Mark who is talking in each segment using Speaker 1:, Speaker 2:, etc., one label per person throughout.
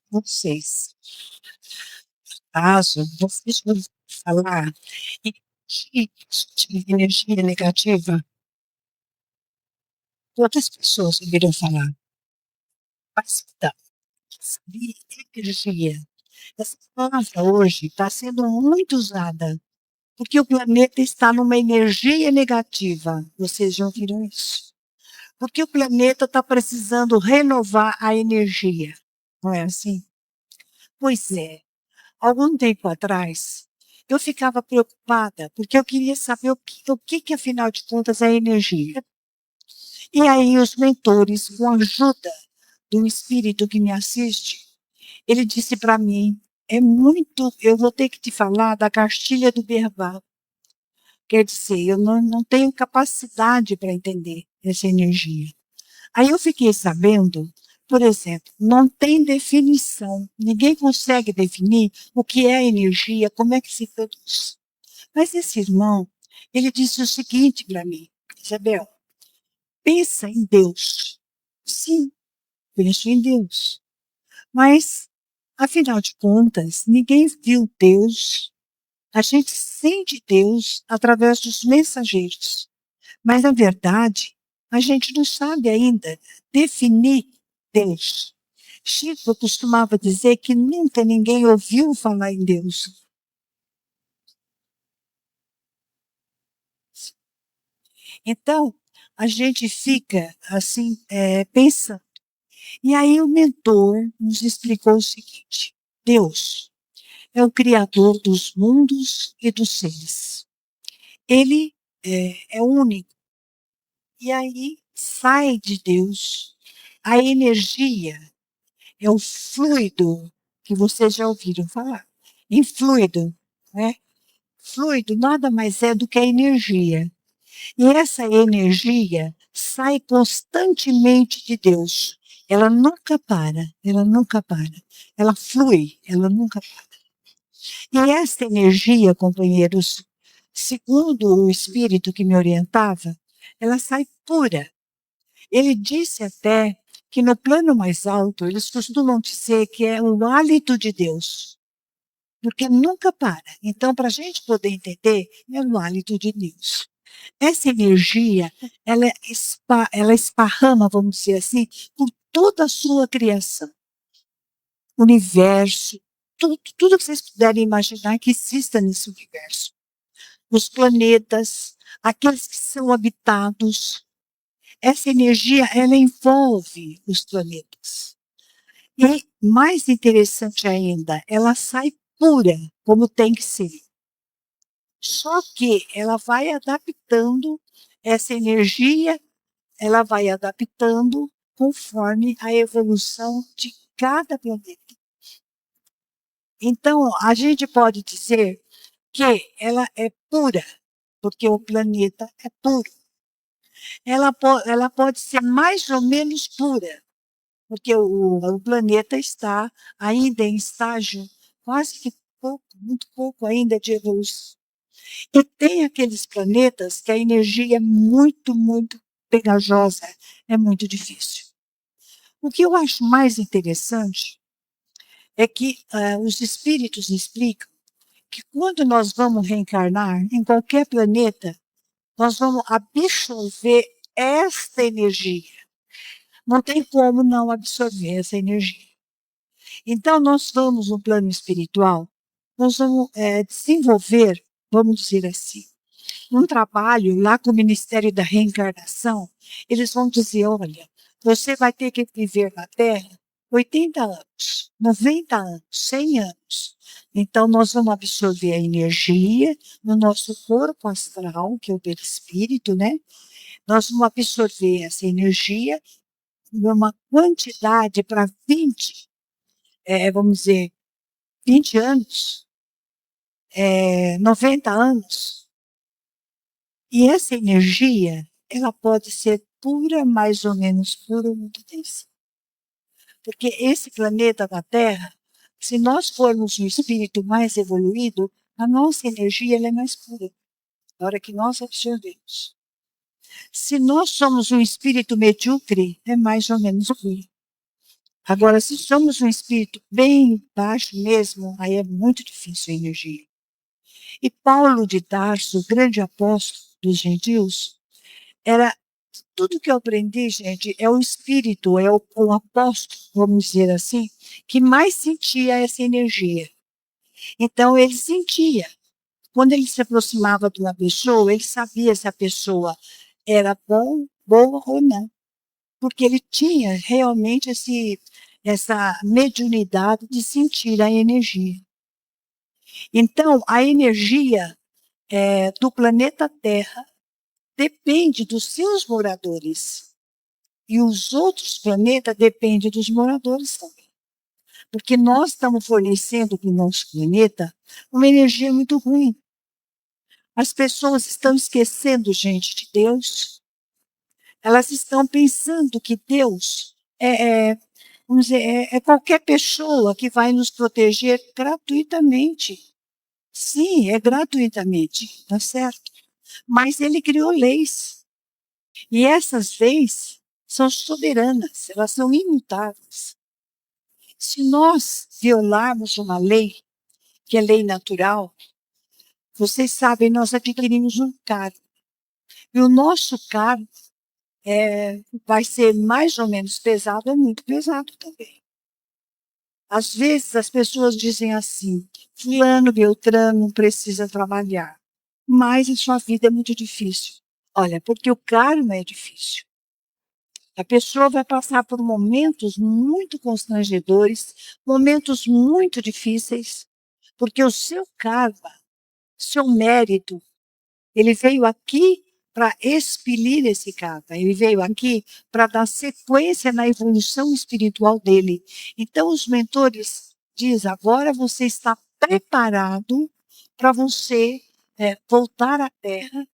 Speaker 1: vocês. Caso vocês vão falar em energia negativa, outras pessoas ouviram falar. Mas então, sabia energia. Essa palavra hoje está sendo muito usada, porque o planeta está numa energia negativa. Vocês já ouviram isso? Porque o planeta está precisando renovar a energia. Não é assim? Pois é. Algum tempo atrás, eu ficava preocupada, porque eu queria saber o que afinal de contas, é energia. E aí, os mentores, com a ajuda do espírito que me assiste, ele disse para mim: eu vou ter que te falar da cartilha do Berval. Quer dizer, eu não tenho capacidade para entender essa energia. Aí eu fiquei sabendo, por exemplo, não tem definição. Ninguém consegue definir o que é energia, como é que se produz. Mas esse irmão, ele disse o seguinte para mim: Isabel, pensa em Deus. Sim, penso em Deus. Mas, afinal de contas, ninguém viu Deus. A gente sente Deus através dos mensageiros. Mas, na verdade, a gente não sabe ainda definir Deus. Chico costumava dizer que nunca ninguém ouviu falar em Deus. Então, a gente fica assim, pensando. E aí o mentor nos explicou o seguinte: Deus é o Criador dos mundos e dos seres. Ele é único. E aí sai de Deus a energia, é o fluido que vocês já ouviram falar. Em fluido, né? Fluido nada mais é do que a energia. E essa energia sai constantemente de Deus. Ela nunca para, ela nunca para. Ela flui, ela nunca para. E essa energia, companheiros, segundo o espírito que me orientava, ela sai pura. Ele disse até que no plano mais alto, eles costumam dizer que é o hálito de Deus, porque nunca para. Então, para a gente poder entender, é o hálito de Deus. Essa energia, ela esparrama, vamos dizer assim, por toda a sua criação, universo, tudo que vocês puderem imaginar que exista nesse universo. Os planetas, aqueles que são habitados, essa energia, ela envolve os planetas. E mais interessante ainda, ela sai pura, como tem que ser. Só que ela vai adaptando essa energia, ela vai adaptando conforme a evolução de cada planeta. Então, a gente pode dizer que ela é pura, porque o planeta é puro. Ela pode ser mais ou menos pura, porque o planeta está ainda em estágio quase que pouco, muito pouco ainda de evolução. E tem aqueles planetas que a energia é muito, muito pegajosa, é muito difícil. O que eu acho mais interessante é que os espíritos explicam que quando nós vamos reencarnar em qualquer planeta, nós vamos absorver esta energia. Não tem como não absorver essa energia. Então, nós vamos no plano espiritual, nós vamos desenvolver, vamos dizer assim, um trabalho lá com o Ministério da Reencarnação. Eles vão dizer: olha, você vai ter que viver na Terra 80 anos, 90 anos, 100 anos. Então, nós vamos absorver a energia no nosso corpo astral, que é o perispírito, né? Nós vamos absorver essa energia numa quantidade para 20, vamos dizer, 20 anos, 90 anos. E essa energia, ela pode ser pura, mais ou menos pura, muito densa. Porque esse planeta da Terra, se nós formos um espírito mais evoluído, a nossa energia ela é mais pura, na hora que nós absorvemos. Se nós somos um espírito medíocre, é mais ou menos puro. Agora, se somos um espírito bem baixo mesmo, aí é muito difícil a energia. E Paulo de Tarso, o grande apóstolo dos gentios, era tudo que eu aprendi, gente, é o espírito, é o apóstolo, vamos dizer assim, que mais sentia essa energia. Então, ele sentia. Quando ele se aproximava de uma pessoa, ele sabia se a pessoa era boa ou não, porque ele tinha realmente essa mediunidade de sentir a energia. Então, a energia do planeta Terra depende dos seus moradores. E os outros planetas dependem dos moradores também. Porque nós estamos fornecendo para o nosso planeta uma energia muito ruim. As pessoas estão esquecendo, gente, de Deus. Elas estão pensando que Deus vamos dizer, é qualquer pessoa que vai nos proteger gratuitamente. Sim, é gratuitamente, tá certo? Mas ele criou leis. E essas leis são soberanas, elas são imutáveis. Se nós violarmos uma lei, que é lei natural, vocês sabem, nós adquirimos um cargo. E o nosso cargo vai ser mais ou menos pesado ou muito pesado também. Às vezes as pessoas dizem assim: fulano, beltrano precisa trabalhar, mas a sua vida é muito difícil. Olha, porque o karma é difícil. A pessoa vai passar por momentos muito constrangedores, momentos muito difíceis, porque o seu karma, seu mérito, ele veio aqui para expelir esse karma, ele veio aqui para dar sequência na evolução espiritual dele. Então, os mentores dizem: agora você está preparado para você voltar à Terra,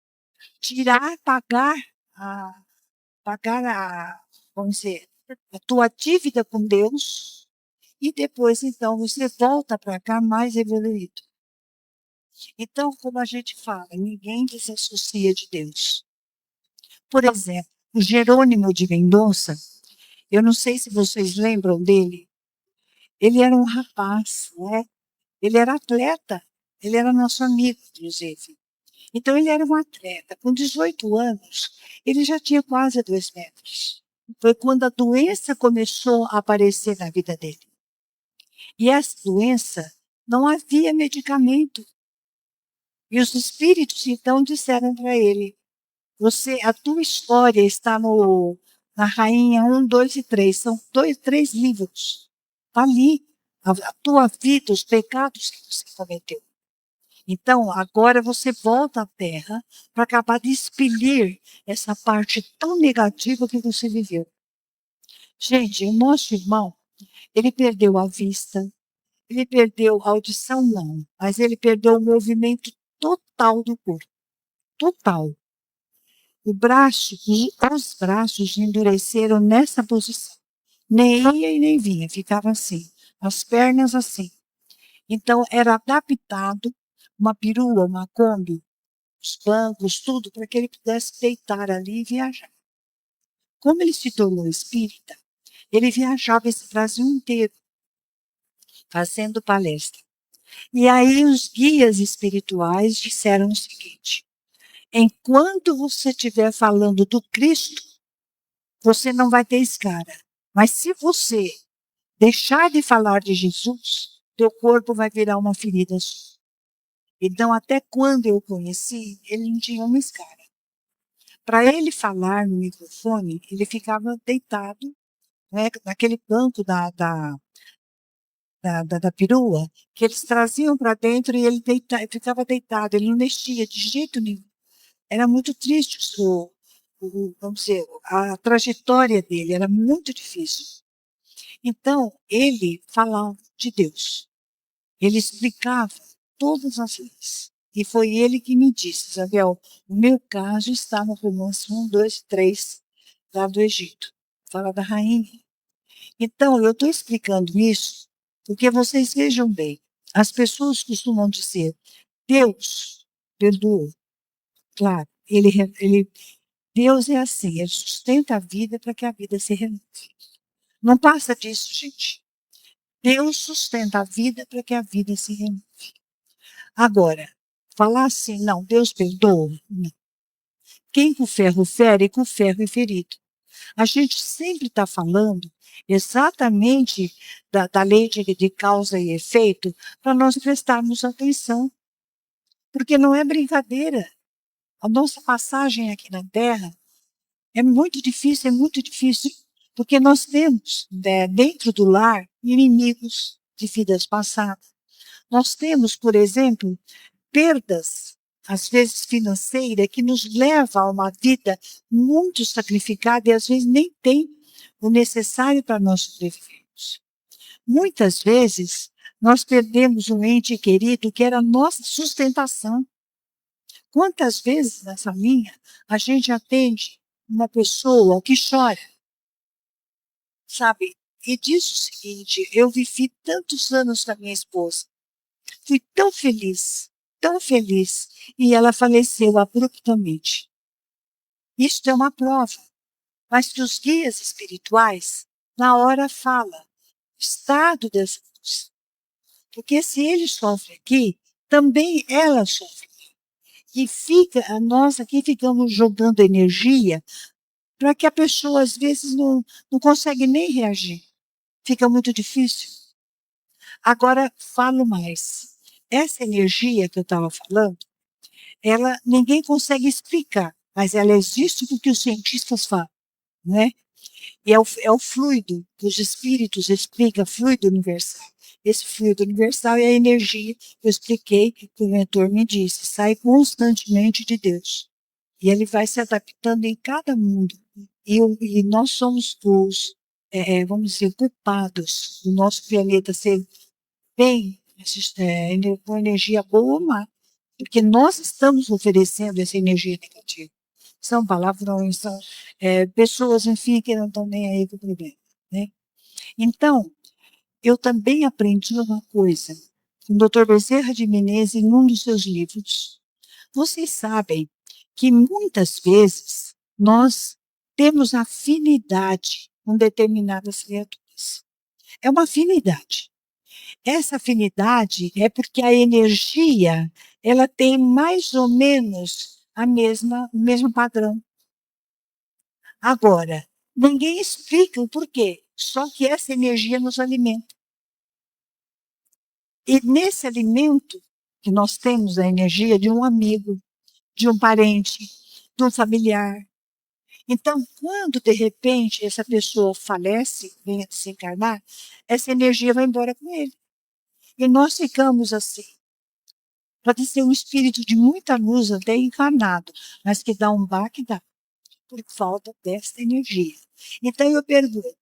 Speaker 1: tirar, a, pagar vamos dizer, a tua dívida com Deus, e depois, então, você volta para cá mais evoluído. Então, como a gente fala, ninguém desassocia de Deus. Por exemplo, o Jerônimo de Mendonça, eu não sei se vocês lembram dele, ele era um rapaz, né? Ele era atleta, ele era nosso amigo, inclusive. Então, ele era um atleta. Com 18 anos, ele já tinha quase 2 metros. Foi quando a doença começou a aparecer na vida dele. E essa doença, não havia medicamento. E os espíritos, então, disseram para ele: a tua história está na Rainha 1, 2 e 3. São 3 livros. Está ali. A tua vida, os pecados que você cometeu. Então, agora você volta à Terra para acabar de expelir essa parte tão negativa que você viveu. Gente, o nosso irmão, ele perdeu a vista, ele perdeu a audição, não, mas ele perdeu o movimento total do corpo. Total. Os braços endureceram nessa posição. Nem ia e nem vinha, ficava assim. As pernas assim. Então, era adaptado uma perua, uma Kombi, os bancos, tudo, para que ele pudesse deitar ali e viajar. Como ele se tornou espírita, ele viajava esse Brasil inteiro, fazendo palestra. E aí os guias espirituais disseram o seguinte: enquanto você estiver falando do Cristo, você não vai ter escara. Mas se você deixar de falar de Jesus, teu corpo vai virar uma ferida sua. Então, até quando eu o conheci, ele não tinha uma escara. Para ele falar no microfone, ele ficava deitado, né, naquele banco da perua, que eles traziam para dentro e ele ficava deitado, ele não mexia de jeito nenhum. Era muito triste vamos dizer, a trajetória dele era muito difícil. Então, ele falava de Deus. Ele explicava todas as leis. E foi ele que me disse: Isabel, o meu caso está no romance 1, 2, 3, lá do Egito. Fala da rainha. Então, eu estou explicando isso porque vocês vejam bem. As pessoas costumam dizer: Deus perdoa. Claro, Deus é assim, ele sustenta a vida para que a vida se renove. Não passa disso, gente. Deus sustenta a vida para que a vida se renove. Agora, falar assim, não, Deus perdoa. Não. Quem com ferro fere, com ferro é ferido. A gente sempre está falando exatamente da lei de causa e efeito para nós prestarmos atenção, porque não é brincadeira. A nossa passagem aqui na Terra é muito difícil, porque nós temos, né, dentro do lar, inimigos de vidas passadas. Nós temos, por exemplo, perdas, às vezes financeiras, que nos leva a uma vida muito sacrificada e às vezes nem tem o necessário para nós sobrevivermos. Muitas vezes, nós perdemos um ente querido que era a nossa sustentação. Quantas vezes nessa linha a gente atende uma pessoa que chora, sabe? E diz o seguinte: eu vivi tantos anos com a minha esposa, fui tão feliz, e ela faleceu abruptamente. Isso é uma prova, mas que os guias espirituais, na hora, falam o estado dessa pessoa. Porque se ele sofre aqui, também ela sofre. E fica, nós aqui ficamos jogando energia para que a pessoa, às vezes, não consegue nem reagir. Fica muito difícil. Agora, falo mais. Essa energia que eu estava falando, ela ninguém consegue explicar, mas ela existe porque os cientistas falam, né? E é o fluido que os espíritos explicam, fluido universal. Esse fluido universal é a energia que eu expliquei, que o mentor me disse, sai constantemente de Deus. E ele vai se adaptando em cada mundo. E nós somos os, vamos dizer, culpados do nosso planeta ser bem, com energia boa ou má. Porque nós estamos oferecendo essa energia negativa. São palavrões, são pessoas, enfim, que não estão nem aí com o problema. Né? Então, eu também aprendi uma coisa com o Dr. Bezerra de Menezes em um dos seus livros. Vocês sabem que muitas vezes nós temos afinidade com determinadas criaturas. É uma afinidade. Essa afinidade é porque a energia, ela tem mais ou menos o mesmo padrão. Agora, ninguém explica o porquê, só que essa energia nos alimenta. E nesse alimento que nós temos a energia de um amigo, de um parente, de um familiar. Então, quando de repente essa pessoa falece, vem a desencarnar, essa energia vai embora com ele. E nós ficamos assim. Pode ser um espírito de muita luz, até encarnado, mas que dá um baque, dá, por falta dessa energia. Então, eu pergunto,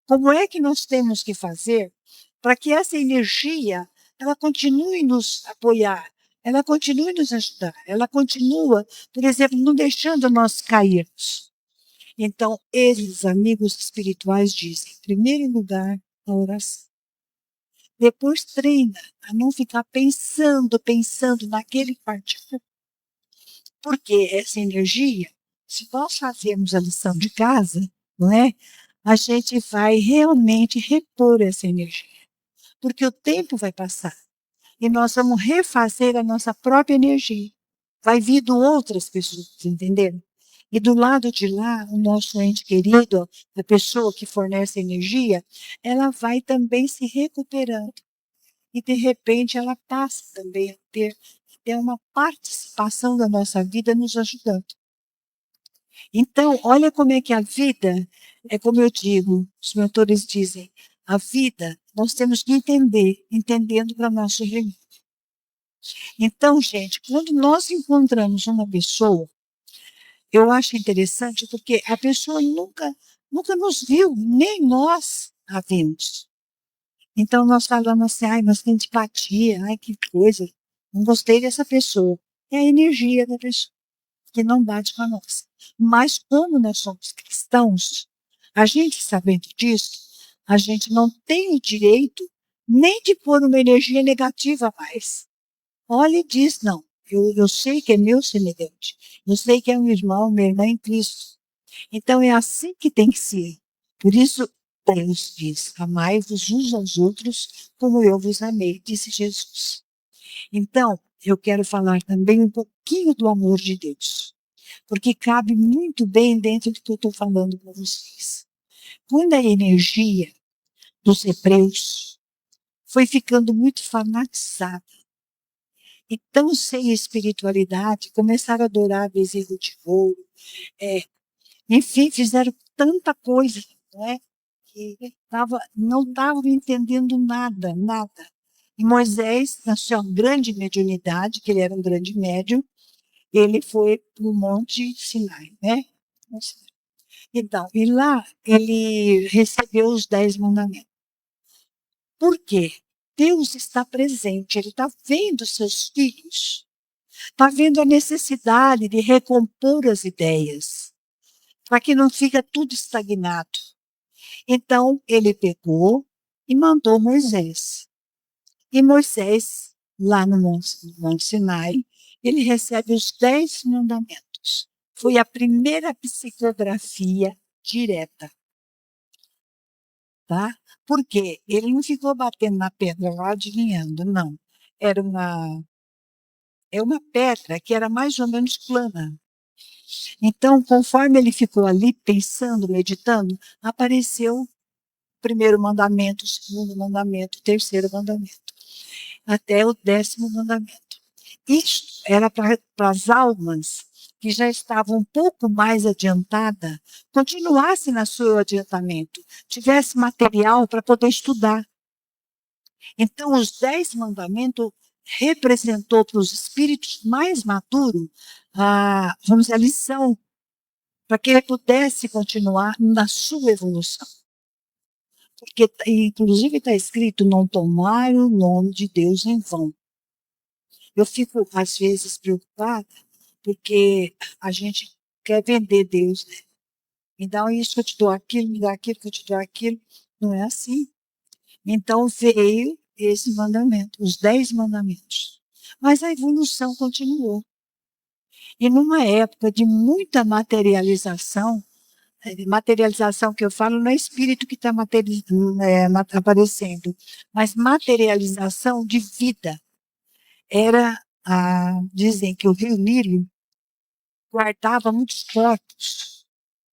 Speaker 1: como é que nós temos que fazer para que essa energia ela continue nos apoiar, ela continue nos ajudar, ela continua, por exemplo, não deixando nós cairmos. Então, esses amigos espirituais dizem, em primeiro lugar, a oração. Depois treina a não ficar pensando naquele particular. Porque essa energia, se nós fazermos a lição de casa, não é? A gente vai realmente repor essa energia. Porque o tempo vai passar e nós vamos refazer a nossa própria energia. Vai vindo outras pessoas, entenderam? E do lado de lá, o nosso ente querido, a pessoa que fornece energia, ela vai também se recuperando. E, de repente, ela passa também a ter uma participação da nossa vida nos ajudando. Então, olha como é que a vida, é como eu digo, os mentores dizem, a vida nós temos que entender, entendendo para nosso limite. Então, gente, quando nós encontramos uma pessoa, eu acho interessante porque a pessoa nunca nos viu, nem nós a vimos. Então, nós falamos assim, ai, mas que antipatia, ai, que coisa, não gostei dessa pessoa. É a energia da pessoa que não bate com a nossa. Mas como nós somos cristãos, a gente sabendo disso, a gente não tem o direito nem de pôr uma energia negativa a mais. Olha e diz, não, eu sei que é meu semelhante, eu sei que é um irmão, minha irmã em Cristo. Então é assim que tem que ser. Por isso, Deus diz: amai-vos uns aos outros como eu vos amei, disse Jesus. Então, eu quero falar também um pouquinho do amor de Deus, porque cabe muito bem dentro do que eu estou falando para vocês. Quando a energia dos hebreus foi ficando muito fanatizada, e tão sem espiritualidade, começaram a adorar bezerro de ouro, é, enfim, fizeram tanta coisa, não é? Que não estavam entendendo nada, nada. E Moisés, na sua grande mediunidade, que ele era um grande médium, ele foi para o Monte Sinai, né? Então, e lá ele recebeu os 10 mandamentos. Por quê? Deus está presente, ele está vendo seus filhos, está vendo a necessidade de recompor as ideias, para que não fica tudo estagnado. Então, ele pegou e mandou Moisés. E Moisés, lá no Monte Sinai, ele recebe os 10 mandamentos. Foi a primeira psicografia direta, tá? Porque ele não ficou batendo na pedra lá adivinhando, não. Era uma pedra que era mais ou menos plana. Então, conforme ele ficou ali pensando, meditando, apareceu o primeiro mandamento, o segundo mandamento, o terceiro mandamento, até o 10º mandamento. Isso era para as almas que já estavam um pouco mais adiantadas, continuassem no seu adiantamento, tivesse material para poder estudar. Então, os 10 mandamentos representou para os espíritos mais maduros, vamos dizer, a lição, para que ele pudesse continuar na sua evolução. Porque, inclusive, está escrito: não tomar o nome de Deus em vão. Eu fico, às vezes, preocupada, porque a gente quer vender Deus, né? Me dá isso que eu te dou aquilo, me dá aquilo que eu te dou aquilo. Não é assim. Então veio esse mandamento, os 10 mandamentos. Mas a evolução continuou. E numa época de muita materialização que eu falo não é espírito que está aparecendo, mas materialização de vida. Dizem que o rio Nilo guardava muitos corpos,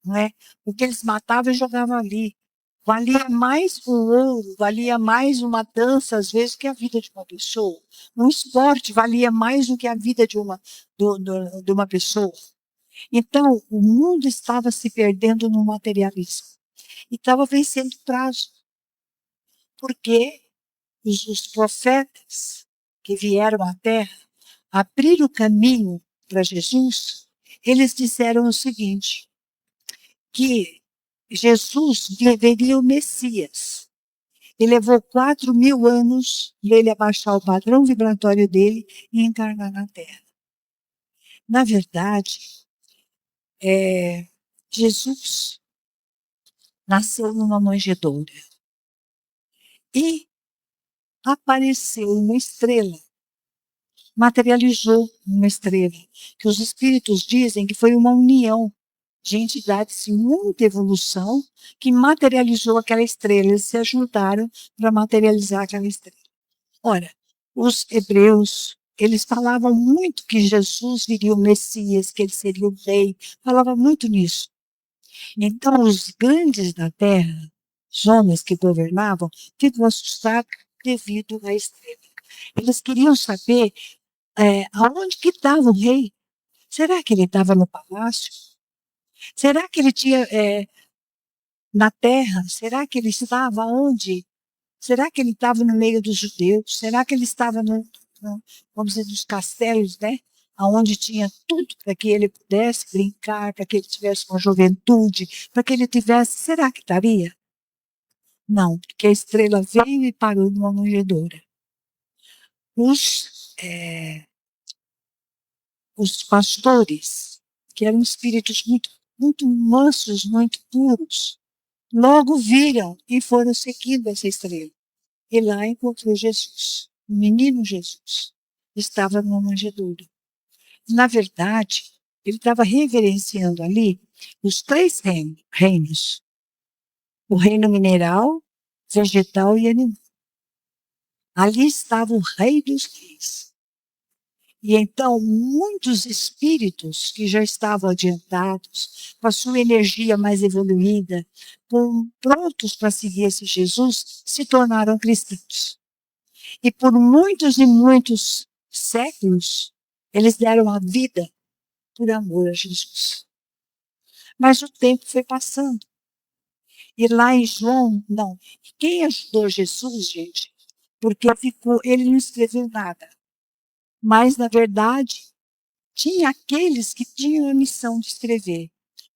Speaker 1: não é? Porque eles matavam e jogavam ali. Valia mais o ouro, valia mais uma dança, às vezes, que a vida de uma pessoa. Um esporte valia mais do que a vida de uma pessoa. Então, o mundo estava se perdendo no materialismo. E estava vencendo o prazo. Porque os profetas que vieram à Terra abriram o caminho para Jesus, eles disseram o seguinte: que Jesus deveria o Messias. E levou 4.000 anos para ele abaixar o padrão vibratório dele e encarnar na Terra. Na verdade, Jesus nasceu numa manjedoura e apareceu uma estrela, materializou uma estrela, que os espíritos dizem que foi uma união de entidades de muita evolução que materializou aquela estrela. Eles se juntaram para materializar aquela estrela. Ora, os hebreus, eles falavam muito que Jesus viria o Messias, que ele seria o rei, falavam muito nisso. Então, os grandes da terra, os homens que governavam, ficam assustados devido à estrela. Eles queriam saber aonde que estava o rei. Será que ele estava no palácio? Será que ele tinha na terra? Será que ele estava onde? Será que ele estava no meio dos judeus? Será que ele estava vamos dizer, nos castelos, né? Onde tinha tudo para que ele pudesse brincar, para que ele tivesse uma juventude, para que ele tivesse. Será que estaria? Não, porque a estrela veio e parou numa manjedoura. Os pastores, que eram espíritos muito, muito mansos, muito puros, logo viram e foram seguindo essa estrela. E lá encontrou Jesus, o menino Jesus. Estava numa manjedoura. Na verdade, ele estava reverenciando ali os 3 reinos. o reino mineral, vegetal e animal. Ali estava o Rei dos Reis. E então, muitos espíritos que já estavam adiantados, com a sua energia mais evoluída, prontos para seguir esse Jesus, se tornaram cristãos. E por muitos e muitos séculos, eles deram a vida por amor a Jesus. Mas o tempo foi passando. E lá em João, não. Quem ajudou Jesus, gente? Porque ele não escreveu nada. Mas, na verdade, tinha aqueles que tinham a missão de escrever.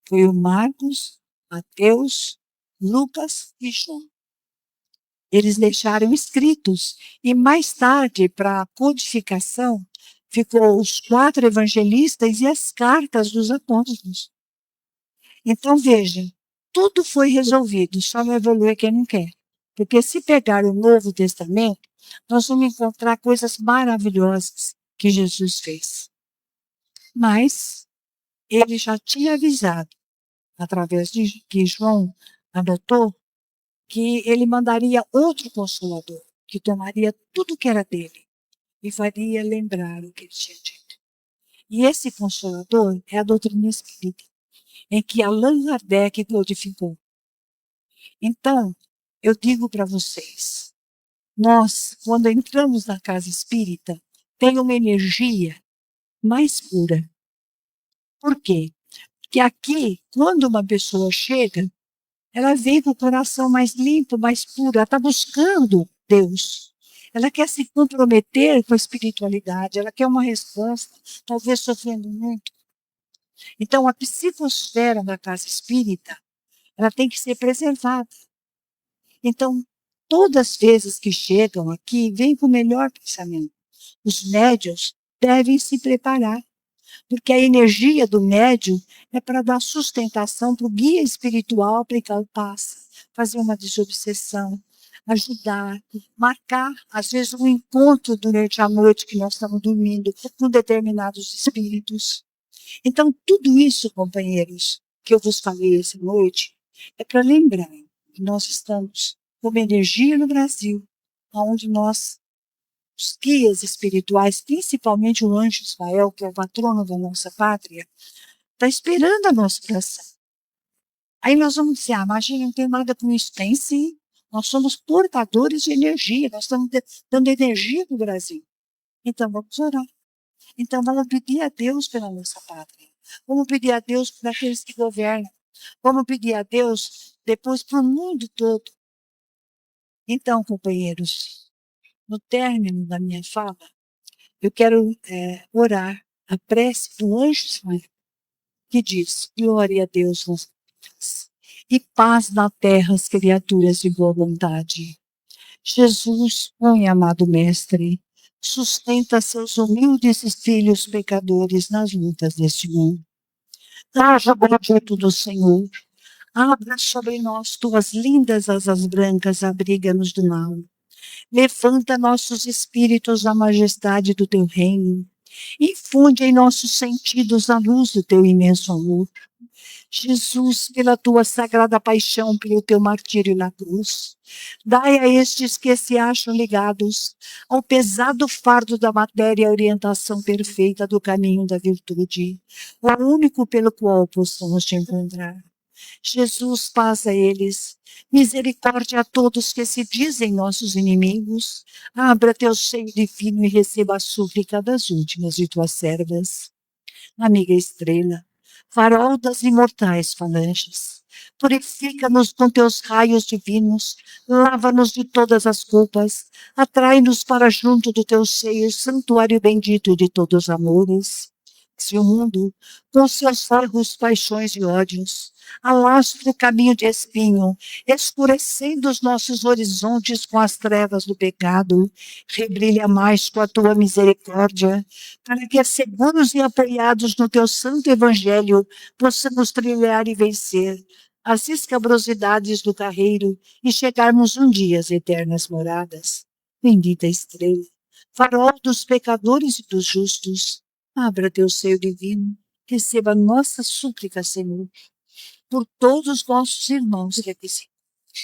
Speaker 1: Foi o Marcos, Mateus, Lucas e João. Eles deixaram escritos. E mais tarde, para a codificação, ficou os 4 evangelistas e as cartas dos apóstolos. Então, veja, tudo foi resolvido, só não evolui quem não quer. Porque se pegar o Novo Testamento, nós vamos encontrar coisas maravilhosas que Jesus fez. Mas ele já tinha avisado, através de que João anotou, que ele mandaria outro consolador, que tomaria tudo que era dele e faria lembrar o que ele tinha dito. E esse consolador é a doutrina espírita, em que Allan Kardec codificou. Então, eu digo para vocês, nós, quando entramos na casa espírita, tem uma energia mais pura. Por quê? Porque aqui, quando uma pessoa chega, ela vem com o coração mais limpo, mais puro, ela está buscando Deus. Ela quer se comprometer com a espiritualidade, ela quer uma resposta, talvez sofrendo muito. Então, a psicosfera da casa espírita, ela tem que ser preservada. Então, todas as vezes que chegam aqui, vêm com o melhor pensamento. Os médiuns devem se preparar, porque a energia do médium é para dar sustentação para o guia espiritual aplicar o passe, fazer uma desobsessão, ajudar, marcar, às vezes, um encontro durante a noite que nós estamos dormindo com determinados espíritos. Então, tudo isso, companheiros, que eu vos falei essa noite, é para lembrar que nós estamos com uma energia no Brasil, onde nós, os guias espirituais, principalmente o anjo Israel, que é o patrono da nossa pátria, está esperando a nossa oração. Aí nós vamos dizer, mas não tem nada com isso. Tem sim. Nós somos portadores de energia, nós estamos dando energia para o Brasil. Então vamos orar. Então vamos pedir a Deus pela nossa pátria. Vamos pedir a Deus por aqueles que governam. Vamos pedir a Deus depois para o mundo todo. Então, companheiros, no término da minha fala, eu quero orar a prece do anjo Israel, que diz: glória a Deus nas alturas e paz na terra às criaturas de boa vontade. Jesus, bom amado Mestre, sustenta seus humildes filhos pecadores nas lutas deste mundo. Haja bendito do Senhor, abra sobre nós tuas lindas asas brancas, abriga-nos do mal. Levanta nossos espíritos à majestade do teu reino. Infunde em nossos sentidos a luz do teu imenso amor. Jesus, pela tua sagrada paixão, pelo teu martírio na cruz, dai a estes que se acham ligados ao pesado fardo da matéria a orientação perfeita do caminho da virtude, o único pelo qual possamos te encontrar. Jesus, paz a eles, misericórdia a todos que se dizem nossos inimigos, abra teu seio divino e receba a súplica das últimas de tuas servas. Amiga estrela, farol das imortais falanges, purifica-nos com teus raios divinos, lava-nos de todas as culpas, atrai-nos para junto do teu seio, santuário bendito de todos os amores. Se o mundo, com seus erros, paixões e ódios, alastra o caminho de espinho, escurecendo os nossos horizontes com as trevas do pecado, rebrilha mais com a tua misericórdia, para que, seguros e apoiados no teu santo evangelho, possamos trilhar e vencer as escabrosidades do carreiro e chegarmos um dia às eternas moradas. Bendita estrela, farol dos pecadores e dos justos, abra teu seio divino, receba nossa súplica, Senhor, por todos os nossos irmãos que aqui se encontram.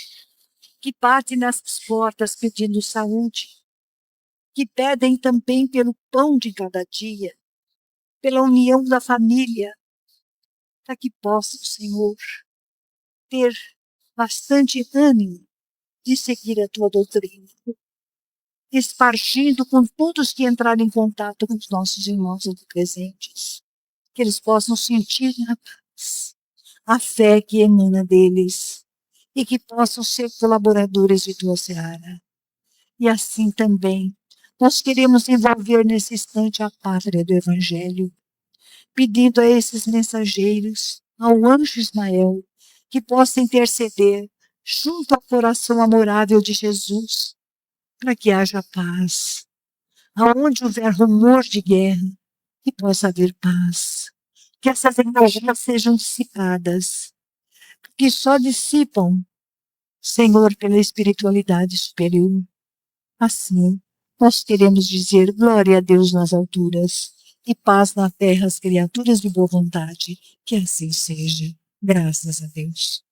Speaker 1: que batem nessas portas pedindo saúde, que pedem também pelo pão de cada dia, pela união da família, para que possam, Senhor, ter bastante ânimo de seguir a tua doutrina, espargindo com todos que entrarem em contato com os nossos irmãos aqui presentes, que eles possam sentir a paz, a fé que emana deles, e que possam ser colaboradores de tua seara. E assim também, nós queremos envolver nesse instante a pátria do Evangelho, pedindo a esses mensageiros, ao anjo Ismael, que possa interceder junto ao coração amorável de Jesus, para que haja paz. Aonde houver rumor de guerra, que possa haver paz. Que essas energias sejam dissipadas, que só dissipam, Senhor, pela espiritualidade superior. Assim, nós queremos dizer glória a Deus nas alturas e paz na terra às criaturas de boa vontade. Que assim seja. Graças a Deus.